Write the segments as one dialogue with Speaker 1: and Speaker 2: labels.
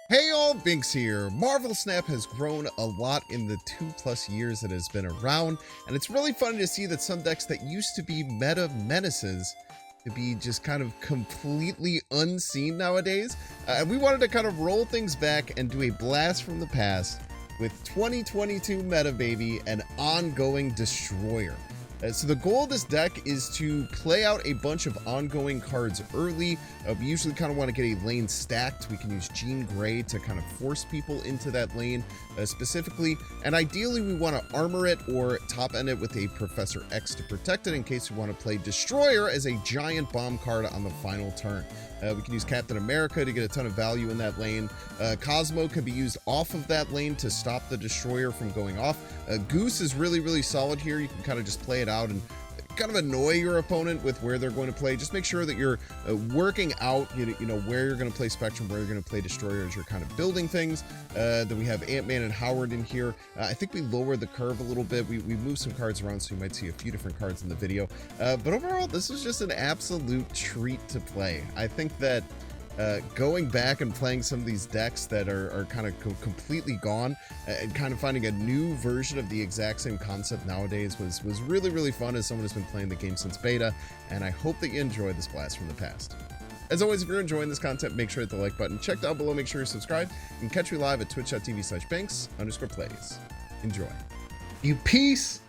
Speaker 1: Hey all, Binks here. Marvel Snap has grown a lot in the 2+ years it has been around, and it's really funny to see that some decks that used to be meta menaces to be just kind of completely unseen nowadays. And we wanted to kind of roll things back and do a blast from the past with 2022 Meta Baby and Ongoing Destroyer. So the goal of this deck is to play out a bunch of ongoing cards early. We usually kind of want to get a lane stacked. We can use Jean Grey to kind of force people into that lane specifically. And ideally we want to armor it or top end it with a Professor X to protect it in case we want to play Destroyer as a giant bomb card on the final turn. We can use Captain America to get a ton of value in that lane. Cosmo can be used off of that lane to stop the Destroyer from going off. Goose is really solid here. You can kind of just play it out and kind of annoy your opponent with where they're going to play. Just make sure that you're working out, you know, where you're going to play Spectrum, where you're going to play Destroyer as you're kind of building things. Then we have Ant-Man and Howard in here. I think we lowered the curve a little bit. We moved some cards around, so you might see a few different cards in the video. But overall, this is just an absolute treat to play. I think that going back and playing some of these decks that are kind of completely gone and kind of finding a new version of the exact same concept nowadays was really fun as someone who's been playing the game since beta, and I hope that you enjoyed this blast from the past. As always, if you're enjoying this content, make sure to hit the like button. Check down below, make sure you're subscribed. You can catch me live at twitch.tv/banks_plays. Enjoy. You peace!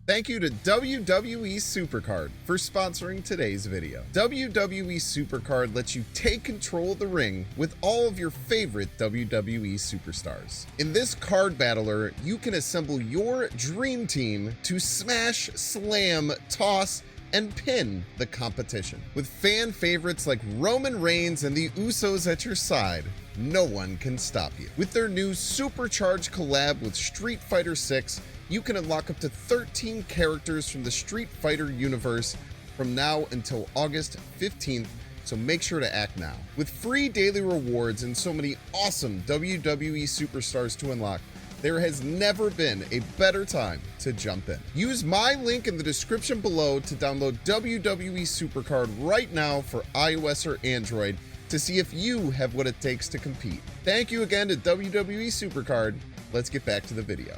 Speaker 1: Thank you to WWE Supercard for sponsoring today's video. WWE Supercard lets you take control of the ring with all of your favorite WWE superstars. In this card battler, you can assemble your dream team to smash, slam, toss, and pin the competition. With fan favorites like Roman Reigns and the Usos at your side, no one can stop you. With their new supercharged collab with Street Fighter 6, you can unlock up to 13 characters from the Street Fighter universe from now until August 15th, so make sure to act now. With free daily rewards and so many awesome WWE superstars to unlock, there has never been a better time to jump in. Use my link in the description below to download WWE Supercard right now for iOS or Android to see if you have what it takes to compete. Thank you again to WWE Supercard. Let's get back to the video.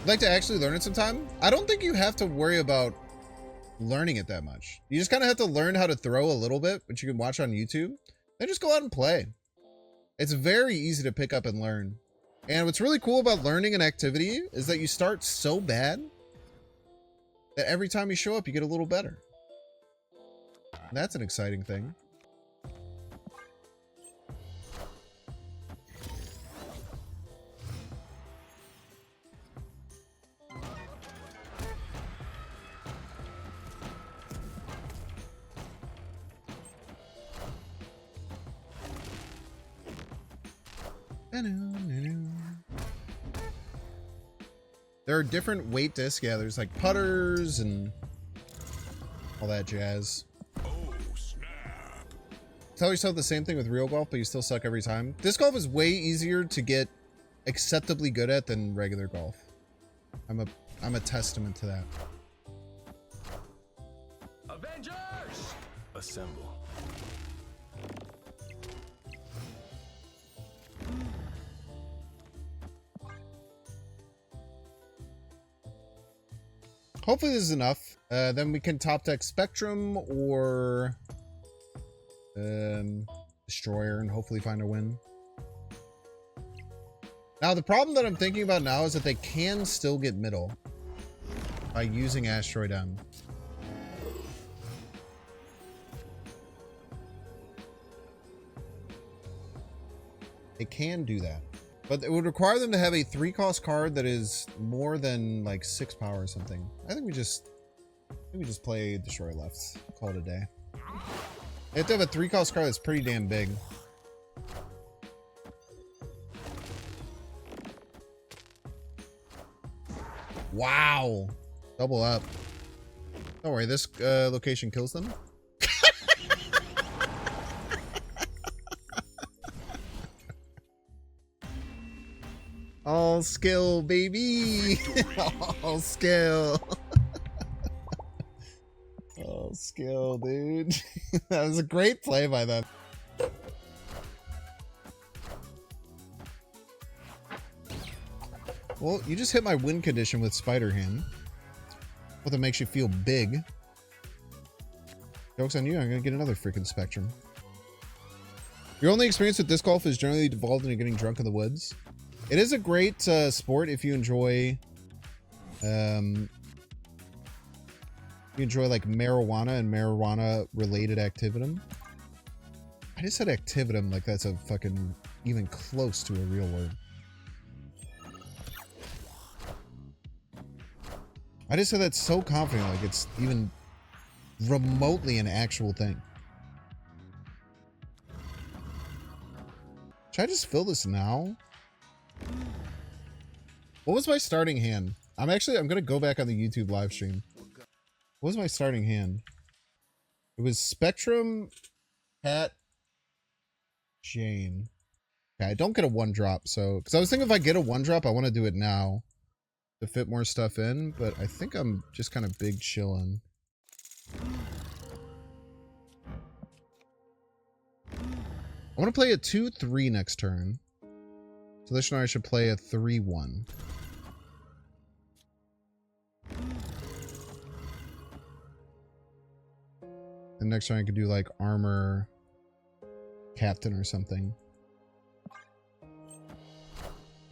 Speaker 1: Like to actually learn it sometime? I don't think you have to worry about learning it that much. You just kind of have to learn how to throw a little bit, which you can watch on YouTube, then just go out and play. It's very easy to pick up and learn. And what's really cool about learning an activity is that you start so bad that every time you show up, you get a little better. And that's an exciting thing. There are different weight discs. Yeah, there's like putters and all that jazz. Oh, snap. Tell yourself the same thing with real golf, but you still suck every time. Disc golf is way easier to get acceptably good at than regular golf. I'm a testament to that.
Speaker 2: Avengers! Assemble.
Speaker 1: Hopefully this is enough. Then we can top deck Spectrum or Destroyer and hopefully find a win. Now the problem that I'm thinking about now is that they can still get middle by using Asteroid M. They can do that. But it would require them to have a 3-cost card that is more than like 6 power or something. I think we just play Destroy left. Call it a day. They have to have a 3-cost card that's pretty damn big. Wow. Double up. Don't worry, this location kills them. All skill, baby. All skill. All skill, dude. That was a great play by them. Well, you just hit my win condition with Spider Hand. What that makes you feel big. Joke's on you, I'm gonna get another freaking Spectrum. Your only experience with disc golf is generally devolved into getting drunk in the woods. It is a great sport if you enjoy like marijuana and marijuana related activitum. I just said activitum like that's a fucking even close to a real word. I just said that so confident, like it's even remotely an actual thing. Should I just fill this now? What was my starting hand? I'm gonna go back on the YouTube live stream. What was my starting hand? It was Spectrum, Cat, Jane. Okay, I don't get a 1-drop, so because I was thinking if I get a 1-drop, I want to do it now to fit more stuff in, but I think I'm just kind of big chilling. I want to play a 2-3 next turn. So this turn I should play a 3-1. And next turn I could do like armor captain or something.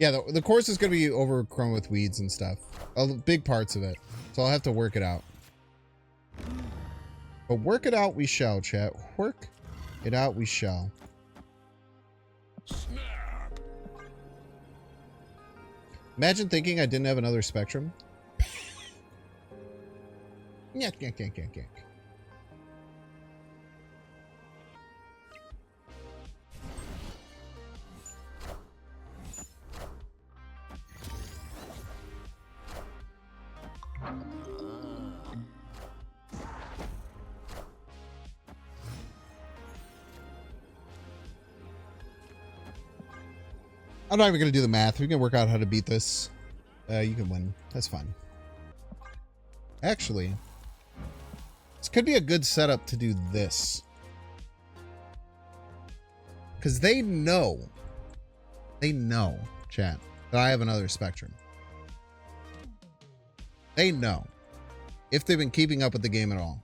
Speaker 1: Yeah, the course is going to be overgrown with weeds and stuff. Big parts of it. So I'll have to work it out. But work it out we shall, chat. Work it out we shall.
Speaker 2: Snap.
Speaker 1: Imagine thinking I didn't have another Spectrum. Yuck, yuck, yuck, yuck, yuck. I'm not even going to do the math. We can work out how to beat this. You can win. That's fine. Actually, this could be a good setup to do this. Because they know, chat, that I have another Spectrum. They know. If they've been keeping up with the game at all.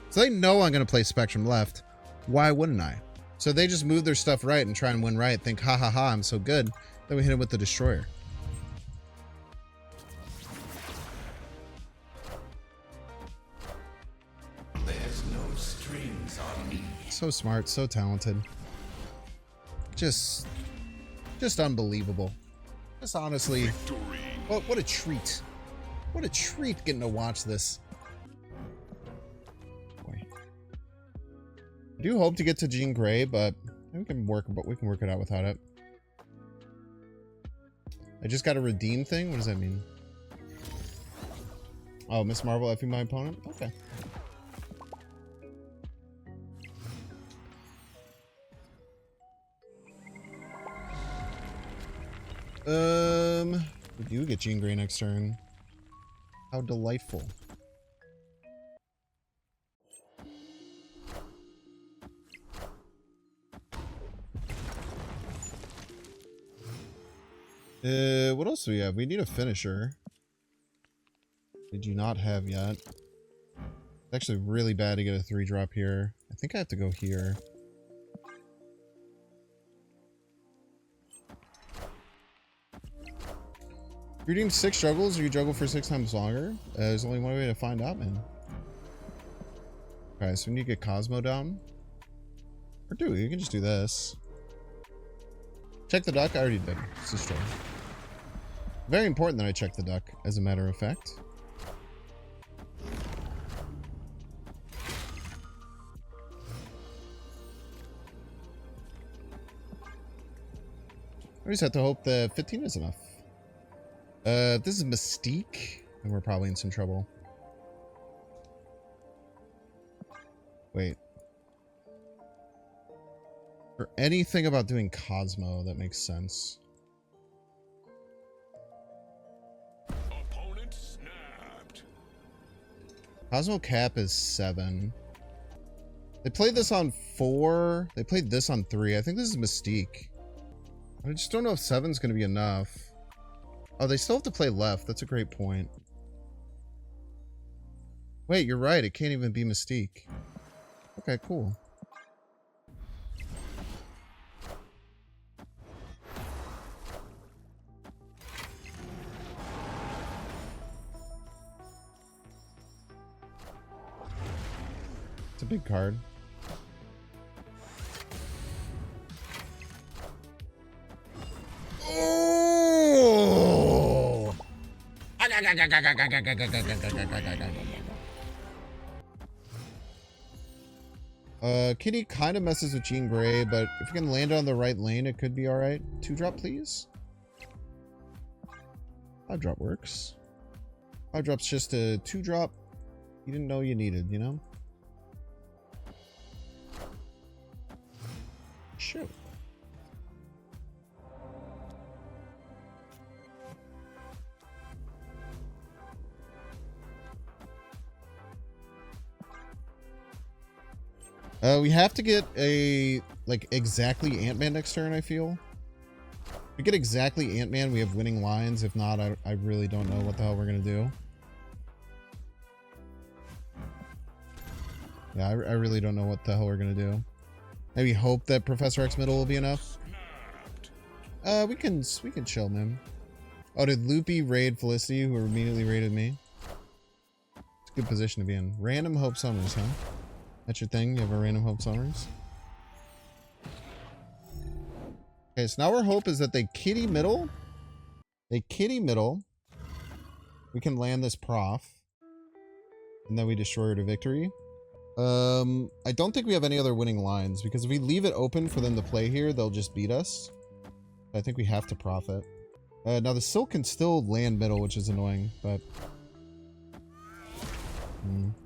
Speaker 1: So they know I'm going to play Spectrum left. Why wouldn't I? So they just move their stuff right and try and win right. Think, ha ha ha, I'm so good. Then we hit him with the Destroyer.
Speaker 2: There's no strings on me.
Speaker 1: So smart, so talented. Just unbelievable. Just honestly, what a treat. What a treat getting to watch this. Boy. I do hope to get to Jean Grey, but we can work it out without it. I just got a redeem thing? What does that mean? Oh, Miss Marvel effing my opponent? Okay. We do get Jean Grey next turn. How delightful. What else do we have? We need a finisher. We do not have yet. It's actually really bad to get a 3-drop here. I think I have to go here. You're doing 6 juggles or you juggle for 6 times longer? There's only one way to find out, man. Okay, so we need to get Cosmo down. Or do we? You can just do this. Check the duck? I already did. It's just true. Very important that I check the duck, as a matter of fact. We just have to hope that 15 is enough. If this is Mystique, then we're probably in some trouble. Wait. For anything about doing Cosmo that makes sense.
Speaker 2: Opponent snapped.
Speaker 1: Cosmo cap is 7. They played this on 4. They played this on 3. I think this is Mystique. I just don't know if 7's going to be enough. Oh, they still have to play left. That's a great point. Wait, you're right. It can't even be Mystique. Okay, cool. It's a big card. Oh! Kitty kind of messes with Jean Grey, but if you can land on the right lane, it could be alright. 2-drop, please. 5-drop works. 5-drop's just a 2-drop you didn't know you needed, you know? Shoot. We have to get a, like, exactly Ant-Man next turn, I feel. If we get exactly Ant-Man, we have winning lines. If not, I really don't know what the hell we're going to do. Yeah, I really don't know what the hell we're going to do. Maybe hope that Professor X middle will be enough. We can chill, man. Oh, did Loopy raid Felicity, who immediately raided me? It's a good position to be in. Random Hope Summers, huh? That's your thing? You have a random Hope Summers? Okay, so now our hope is that they kitty middle. They kitty middle. We can land this prof. And then we destroy her to victory. I don't think we have any other winning lines, because if we leave it open for them to play here, they'll just beat us. I think we have to profit. Now the Silk can still land middle, which is annoying, but...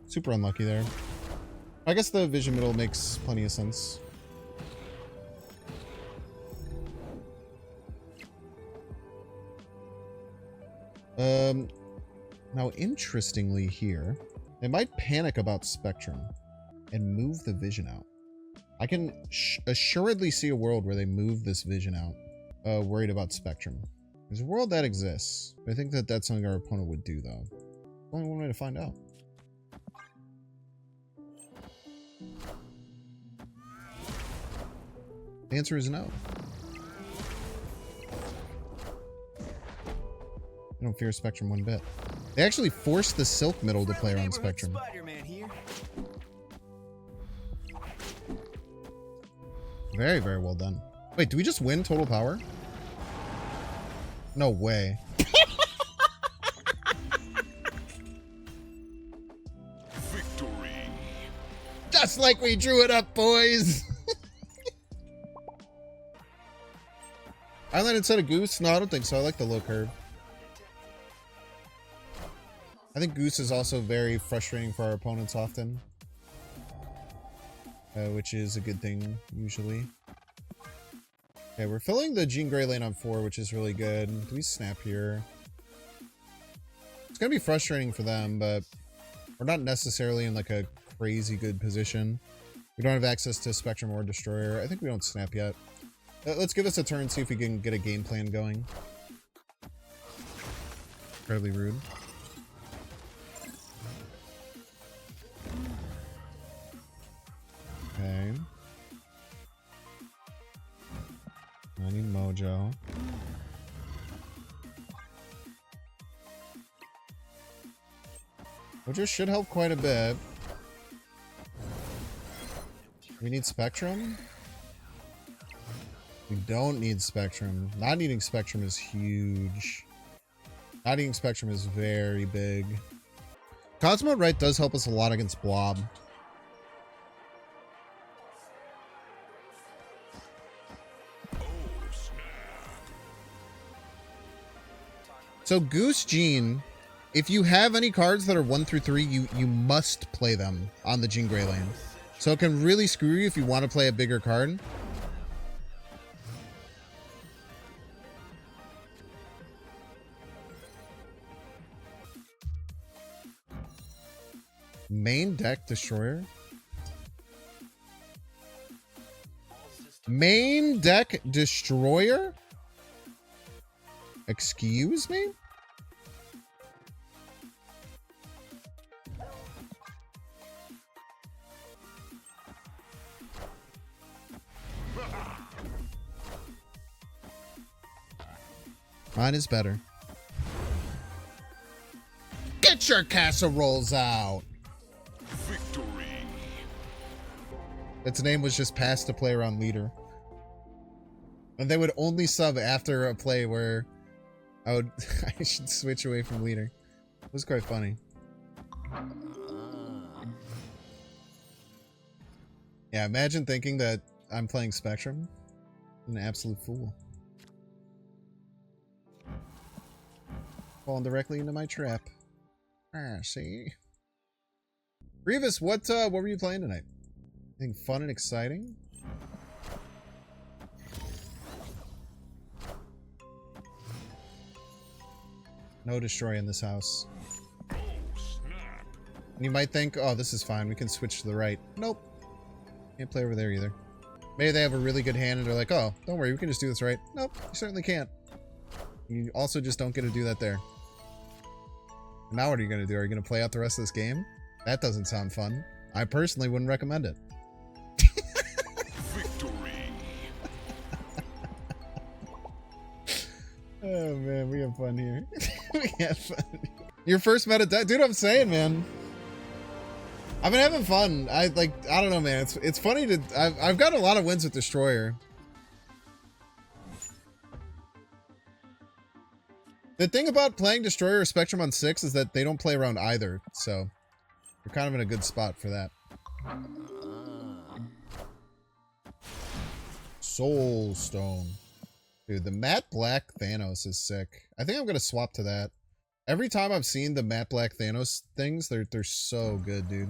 Speaker 1: super unlucky there. I guess the vision middle makes plenty of sense. Now interestingly here, they might panic about Spectrum and move the vision out. I can assuredly see a world where they move this vision out, worried about Spectrum. There's a world that exists. I think that that's something our opponent would do, though. Only one way to find out. The answer is no. I don't fear Spectrum one bit. They actually forced the Silk middle to play around Spectrum. Very, very well done. Wait, do we just win total power? No way.
Speaker 2: Victory.
Speaker 1: Just like we drew it up, boys. Island instead of Goose? No, I don't think so. I like the low curve. I think Goose is also very frustrating for our opponents often. Which is a good thing, usually. Okay, we're filling the Jean Grey lane on 4, which is really good. Do we snap here? It's going to be frustrating for them, but we're not necessarily in like a crazy good position. We don't have access to Spectrum or Destroyer. I think we don't snap yet. Let's give us a turn, see if we can get a game plan going. Incredibly rude. Okay. I need Mojo. Mojo should help quite a bit. We need Spectrum? We don't need Spectrum. Not needing Spectrum is huge. Not needing Spectrum is very big. Cosmo Right does help us a lot against Blob. So Goose Jean, if you have any cards that are 1 through 3, you must play them on the Jean Grey lane. So it can really screw you if you want to play a bigger card. Main deck Destroyer. Main deck Destroyer? Excuse me? Mine is better. Get your casseroles out!
Speaker 2: Victory.
Speaker 1: Its name was just passed to player on leader. And they would only sub after a play where I should switch away from leader. It was quite funny. Yeah, imagine thinking that I'm playing Spectrum. I'm an absolute fool. Falling directly into my trap. Ah, see? Revis, what were you playing tonight? Anything fun and exciting? No destroy in this house.
Speaker 2: Oh, snap.
Speaker 1: And you might think, oh, this is fine. We can switch to the right. Nope. Can't play over there either. Maybe they have a really good hand and they're like, oh, don't worry. We can just do this right. Nope. You certainly can't. You also just don't get to do that there. And now what are you going to do? Are you going to play out the rest of this game? That doesn't sound fun. I personally wouldn't recommend it.
Speaker 2: Victory.
Speaker 1: Oh man, we have fun here. We have fun. Your first meta deck, dude. I'm saying, man. I've been having fun. I don't know, man. It's funny to. I've got a lot of wins with Destroyer. The thing about playing Destroyer or Spectrum on 6 is that they don't play around either, so you're kind of in a good spot for that. Soul Stone. Dude, the matte black Thanos is sick. I think I'm gonna swap to that. Every time I've seen the matte black Thanos things, they're so good, dude.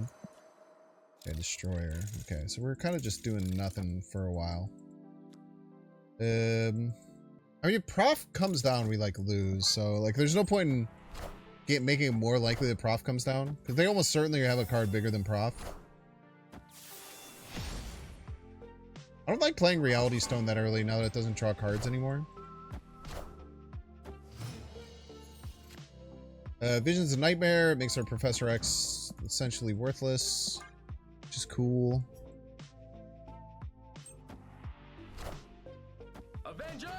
Speaker 1: Okay, Destroyer. Okay, so we're kind of just doing nothing for a while. I mean, if Prof comes down, we like lose. So like, there's no point in making it more likely that Prof comes down because they almost certainly have a card bigger than Prof. I don't like playing Reality Stone that early now that it doesn't draw cards anymore. Vision's a nightmare. It makes our Professor X essentially worthless, which is cool.
Speaker 2: Avengers!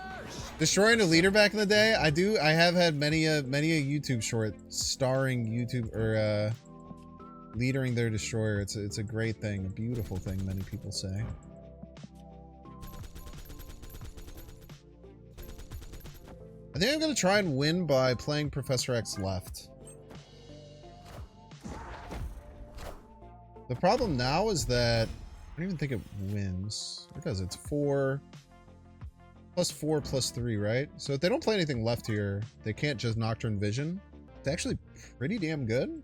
Speaker 1: Destroying a leader back in the day, I have had many a YouTube short starring YouTube or leadering their destroyer. It's a great thing, a beautiful thing, many people say. I think I'm gonna try and win by playing Professor X left. The problem now is that I don't even think it wins. It does. It's 4 plus 4 plus 3, right? So if they don't play anything left here, they can't just Nocturne Vision. It's actually pretty damn good.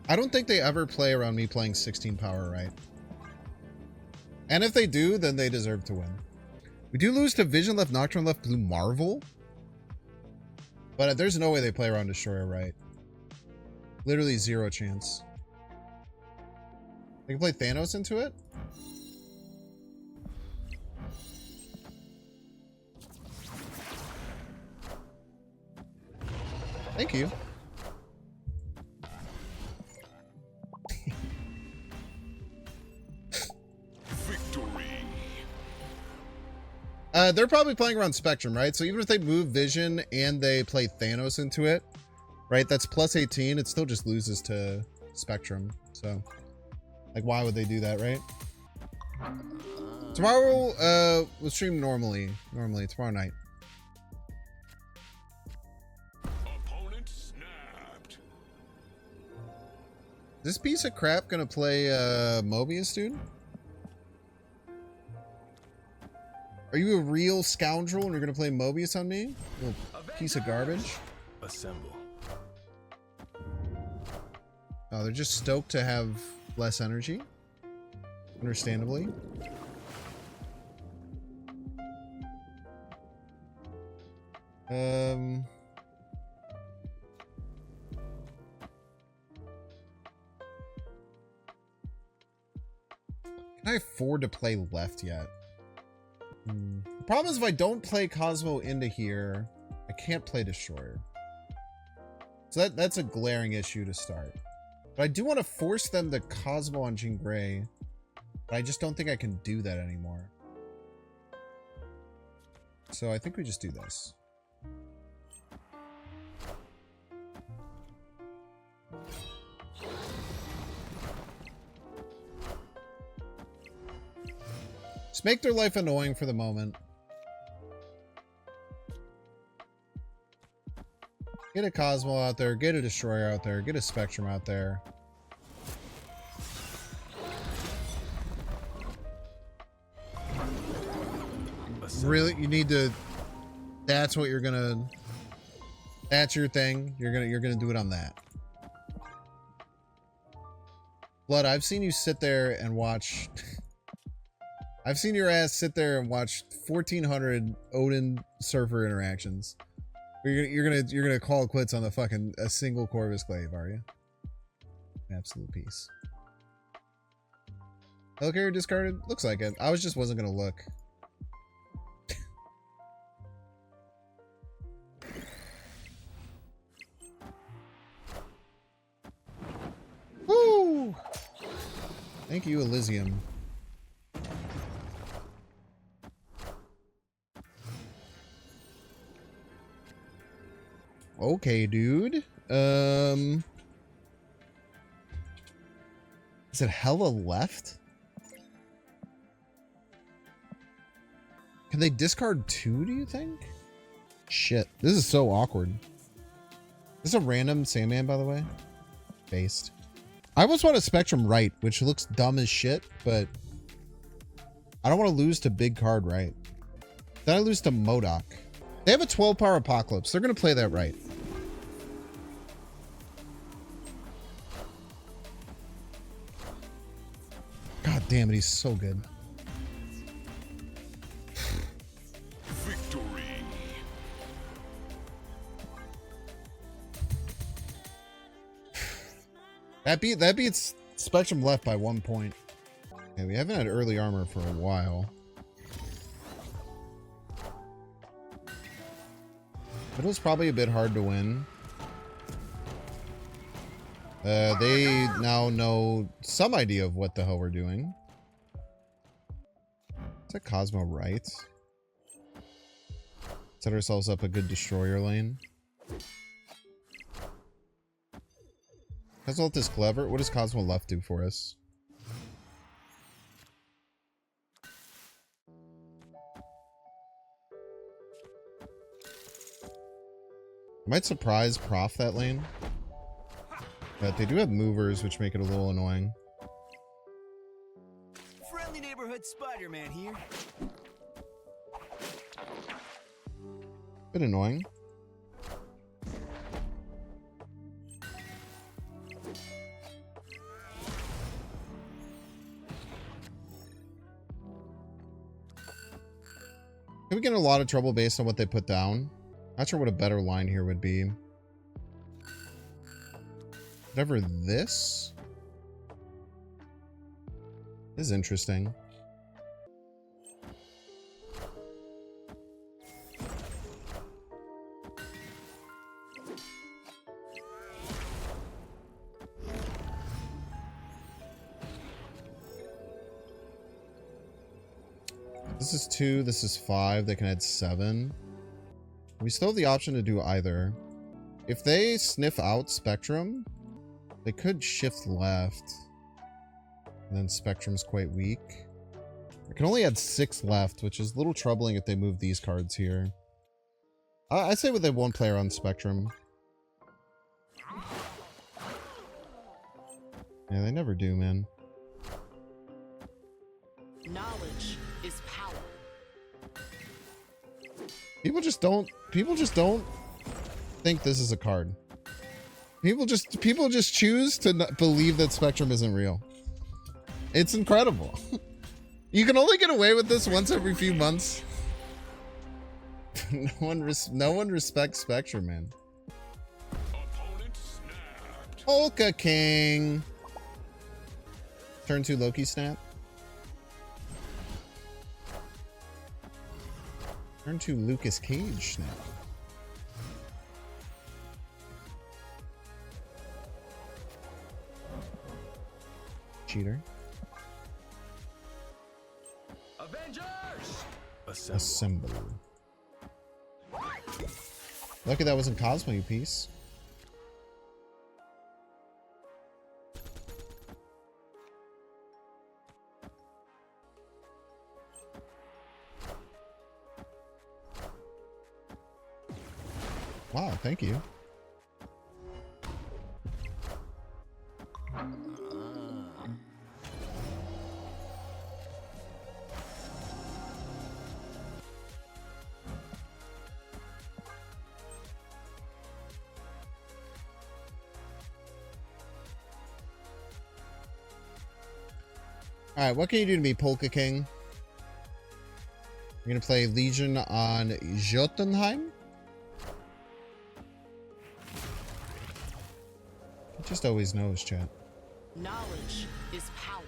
Speaker 1: I don't think they ever play around me playing 16 power, right? And if they do, then they deserve to win. We do lose to Vision left, Nocturne left, Blue Marvel. But there's no way they play around Destroyer, right? Literally 0 chance. They can play Thanos into it? Thank you. They're probably playing around Spectrum, right? So even if they move Vision and they play Thanos into it, right? That's plus 18. It still just loses to Spectrum. So, like, why would they do that, right? Tomorrow, we'll stream normally tomorrow night.
Speaker 2: Opponent snapped.
Speaker 1: This piece of crap gonna play Mobius, dude? Are you a real scoundrel and you're gonna play Mobius on me? Little piece of garbage.
Speaker 2: Assemble.
Speaker 1: Oh, they're just stoked to have less energy. Understandably. I have 4 to play left yet. The problem is if I don't play Cosmo into here, I can't play Destroyer. So that's a glaring issue to start. But I do want to force them to Cosmo on Jean Grey. But I just don't think I can do that anymore. So I think we just do this. Just make their life annoying for the moment. Get a Cosmo out there, get a Destroyer out there, get a Spectrum out there. Really, you need to, that's what you're gonna, that's your thing. You're gonna do it on that. Blood, I've seen you sit there and watch I've seen your ass sit there and watch 1400 Odin Surfer interactions. You're gonna call it quits on the fucking a single Corvus Glaive, are you? Absolute peace. Hellcarrier discarded? Looks like it. I wasn't gonna look. Woo! Thank you, Elysium. Okay, dude. Is it hella left? Can they discard 2, do you think? Shit. This is so awkward. This is a random Sandman, by the way. Based. I almost want a Spectrum right, which looks dumb as shit, but I don't want to lose to big card right. Then I lose to MODOK. They have a 12 power Apocalypse. They're going to play that right. God damn it, he's so good.
Speaker 2: Victory.
Speaker 1: That beats Spectrum left by 1 point. Yeah, we haven't had early armor for a while. Middle's probably a bit hard to win. They now know some idea of what the hell we're doing. Is that Cosmo right? Set ourselves up a good Destroyer lane. Cosmo left is clever. What does Cosmo left do for us? I might surprise Prof that lane. But they do have movers, which make it a little annoying.
Speaker 3: Friendly neighborhood Spider-Man here.
Speaker 1: Bit annoying. Could we get in a lot of trouble based on what they put down? Not sure what a better line here would be. Whatever this? This is interesting. This is 2, this is 5. They can add 7. We still have the option to do either. If they sniff out Spectrum, they could shift left. And then Spectrum's quite weak. I can only add 6 left, which is a little troubling if they move these cards here. I say with a 1 player on Spectrum. Yeah, they never do, man.
Speaker 4: Knowledge is power.
Speaker 1: People just don't think this is a card. People just choose to not believe that Spectrum isn't real. It's incredible. You can only get away with this once every few months. No one respects Spectrum, man.
Speaker 2: Opponent snapped.
Speaker 1: Polka King. Turn 2 Loki snap. Turn to Lucas Cage now. Cheater.
Speaker 2: Avengers!
Speaker 1: Assemble. Lucky that wasn't Cosmo, you piece. Wow, thank you. Alright, what can you do to me, Polka King? You're gonna play Legion on Jotunheim? He just always knows, chat.
Speaker 4: Knowledge is power.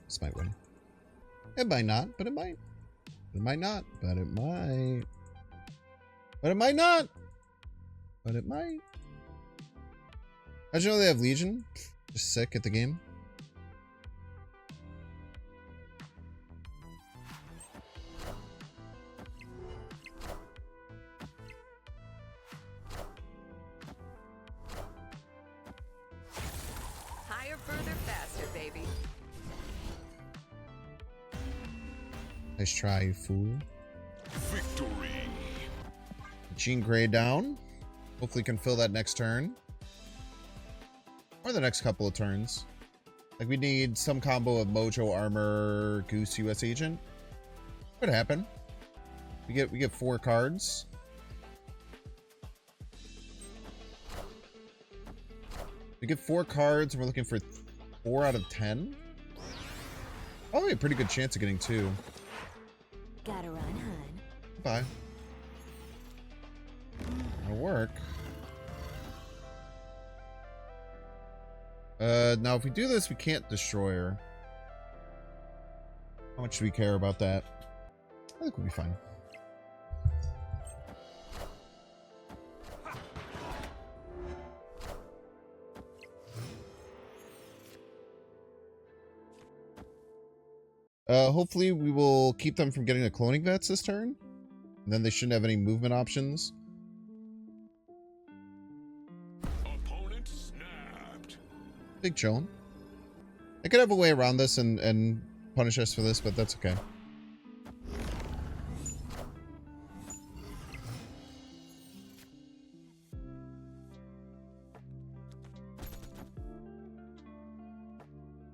Speaker 1: This might win. It might not, but it might. It might not, but it might. But it might not. But it might. How'd you know they have Legion? Just sick at the game.
Speaker 5: Higher, further, faster, baby.
Speaker 1: Nice try, you fool.
Speaker 2: Victory!
Speaker 1: Jean Grey down. Hopefully can fill that next turn. Or the next couple of turns. Like we need some combo of Mojo Armor, Goose US Agent. Could happen. We get 4 cards. We get 4 cards and we're looking for 4 out of 10. Probably a pretty good chance of getting 2.
Speaker 5: Gotta run, hun.
Speaker 1: Bye. That'll work. Now if we do this, we can't destroy her. How much do we care about that? I think we'll be fine. Hopefully we will keep them from getting the cloning vets this turn. And then they shouldn't have any movement options.
Speaker 2: Opponent snapped.
Speaker 1: Big chillin'. I could have a way around this and punish us for this, but that's okay.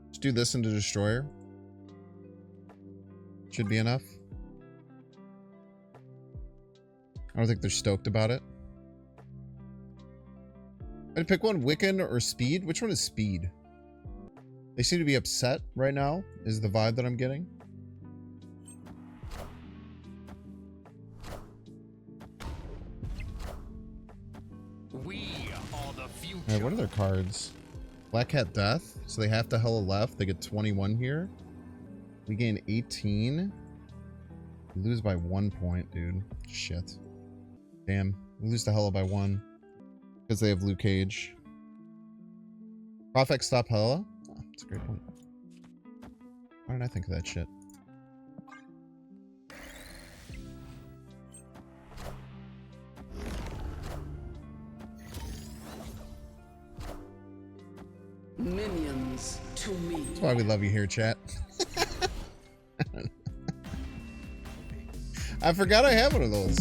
Speaker 1: Let's do this into Destroyer. Should be enough. I don't think they're stoked about it. I'd pick one, Wiccan or Speed. Which one is Speed? They seem to be upset right now, is the vibe that I'm getting.
Speaker 2: We are the future.
Speaker 1: Alright, what are their cards? Black Hat Death. So they have to hella left. They get 21 here. We gain 18. We lose by 1 point, dude. Shit. Damn. We lose to Hella by 1. Because they have Luke Cage. Profex stop Hella? Oh, that's a great point. Why didn't I think of that shit?
Speaker 4: Minions to me.
Speaker 1: That's why we love you here, chat. I forgot I have one of those.